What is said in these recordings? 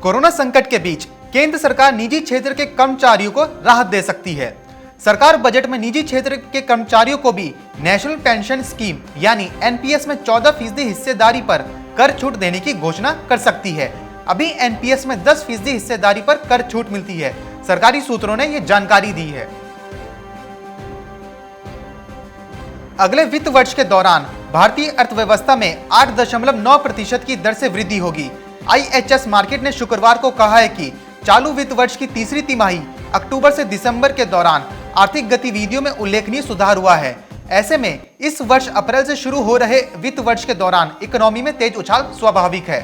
Corona संकट के बीच केंद्र सरकार निजी क्षेत्र के कर्मचारियों को राहत दे सकती है। सरकार बजट में निजी क्षेत्र के कर्मचारियों को भी नेशनल पेंशन स्कीम यानी एनपीएस में 14% हिस्सेदारी पर कर छूट देने की घोषणा कर सकती है। अभी एनपीएस में 10% हिस्सेदारी पर कर छूट मिलती है। सरकारी सूत्रों ने यह जानकारी दी है। अगले वित्त वर्ष के दौरान भारतीय अर्थव्यवस्था में 8.9% की दर से वृद्धि होगी। आईएचएस मार्केट ने शुक्रवार को कहा है कि चालू वित्त वर्ष की तीसरी तिमाही अक्टूबर से दिसंबर के दौरान आर्थिक गतिविधियों में उल्लेखनीय सुधार हुआ है। ऐसे में इस वर्ष अप्रैल से शुरू हो रहे वित्त वर्ष के दौरान इकोनॉमी में तेज उछाल स्वाभाविक है।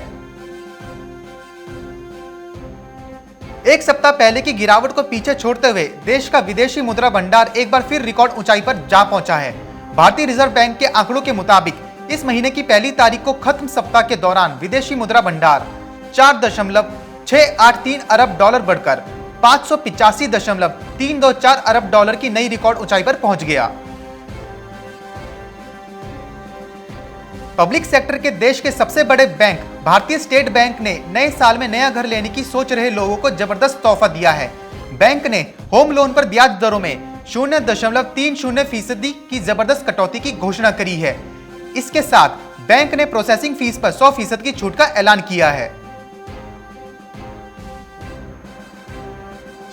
एक सप्ताह पहले की गिरावट को पीछे छोड़ते हुए देश का विदेशी मुद्रा भंडार एक बार फिर रिकॉर्ड ऊंचाई पर जा पहुंचा है। भारतीय रिजर्व बैंक के आंकड़ों के मुताबिक इस महीने की पहली तारीख को खत्म सप्ताह के दौरान विदेशी मुद्रा भंडार 4.683 अरब डॉलर बढ़कर 585.324 अरब डॉलर की नई रिकॉर्ड ऊंचाई पर पहुंच गया। पब्लिक सेक्टर के देश के सबसे बड़े बैंक भारतीय स्टेट बैंक ने नए साल में नया घर लेने की सोच रहे लोगों को जबरदस्त तोहफा दिया है। बैंक ने होम लोन पर ब्याज दरों में 0.30% की जबरदस्त कटौती की घोषणा करी है। इसके साथ बैंक ने प्रोसेसिंग फीस पर 100% की छूट का ऐलान किया है।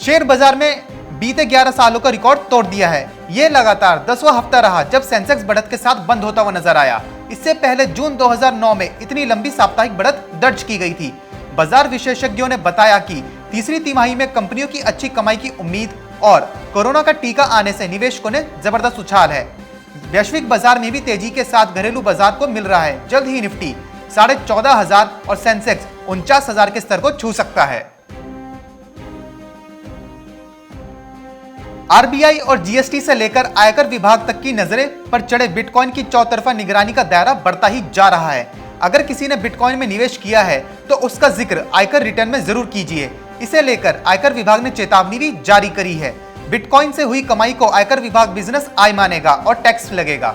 शेयर बाजार में बीते 11 सालों का रिकॉर्ड तोड़ दिया है। यह लगातार 10वां हफ्ता रहा जब सेंसेक्स बढ़त के साथ बंद होता हुआ नजर आया। इससे पहले जून 2009 में इतनी लंबी साप्ताहिक बढ़त दर्ज की गई थी। बाजार विशेषज्ञों ने बताया कि तीसरी तिमाही में कंपनियों की अच्छी कमाई की उम्मीद और कोरोना का टीका आने से निवेशकों ने जबरदस्त उछाल है। वैश्विक बाजार में भी तेजी के साथ घरेलू बाजार को मिल रहा है। जल्द ही निफ्टी 14,500 और सेंसेक्स 49,000 के स्तर को छू सकता है। आरबीआई और जीएसटी से लेकर आयकर विभाग तक की नजरें पर चढ़े बिटकॉइन की चौतरफा निगरानी का दायरा बढ़ता ही जा रहा है। अगर किसी ने बिटकॉइन में निवेश किया है तो उसका जिक्र आयकर रिटर्न में जरूर कीजिए। इसे लेकर आयकर विभाग ने चेतावनी भी जारी करी है। बिटकॉइन से हुई कमाई को आयकर विभाग बिजनेस आय मानेगा और टैक्स लगेगा।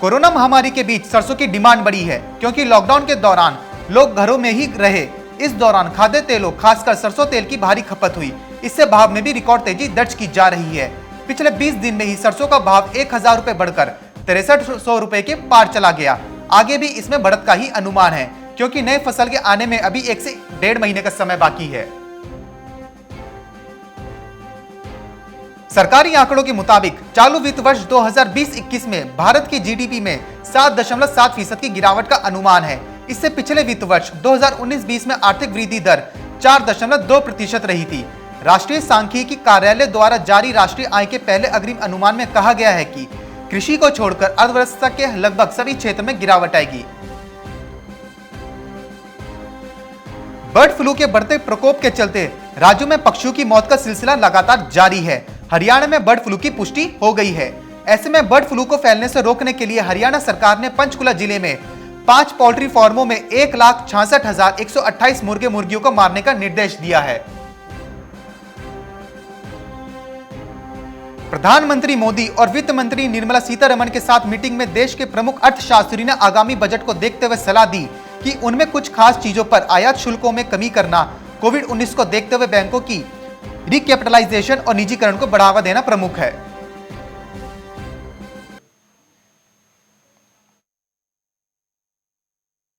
कोरोना महामारी के बीच सरसों की डिमांड बढ़ी है क्योंकि लॉकडाउन के दौरान लोग घरों में ही रहे। इस दौरान खाद्य तेलों खासकर सरसों तेल की भारी खपत हुई। इससे भाव में भी रिकॉर्ड तेजी दर्ज की जा रही है। पिछले 20 दिन में ही सरसों का भाव 1,000 रुपए बढ़कर 6300 रुपए के पार चला गया। आगे भी इसमें बढ़त का ही अनुमान है क्योंकि नए फसल के आने में अभी 1 से 1.5 महीने का समय बाकी है। सरकारी आंकड़ों के मुताबिक चालू वित्त वर्ष 2020-21 में भारत की जीडीपी में 7.7% की गिरावट का अनुमान है। इससे पिछले वित्त वर्ष 2019-20 में आर्थिक वृद्धि दर 4.2% रही थी। राष्ट्रीय सांख्यिकी कार्यालय द्वारा जारी राष्ट्रीय आय के पहले अग्रिम अनुमान में कहा गया है कि कृषि को छोड़कर अर्थव्यवस्था के लगभग सभी क्षेत्र में गिरावट आएगी। बर्ड फ्लू के बढ़ते प्रकोप के चलते राज्यों में पक्षियों की मौत का सिलसिला लगातार जारी है। हरियाणा में बर्ड फ्लू की पुष्टि हो गई है। ऐसे में बर्ड फ्लू को फैलने से रोकने के लिए हरियाणा सरकार ने पंचकुला जिले में 5 पोल्ट्री फार्मों में 1,66,128 मुर्गे मुर्गियों को मारने का निर्देश दिया है। प्रधानमंत्री मोदी और वित्त मंत्री निर्मला सीतारमण के साथ मीटिंग में देश के प्रमुख अर्थशास्त्री ने आगामी बजट को देखते हुए सलाह दी कि उनमें कुछ खास चीजों पर आयात शुल्कों में कमी करना, कोविड-19 को देखते हुए बैंकों की रिकैपिटलाइजेशन और निजीकरण को बढ़ावा देना प्रमुख है।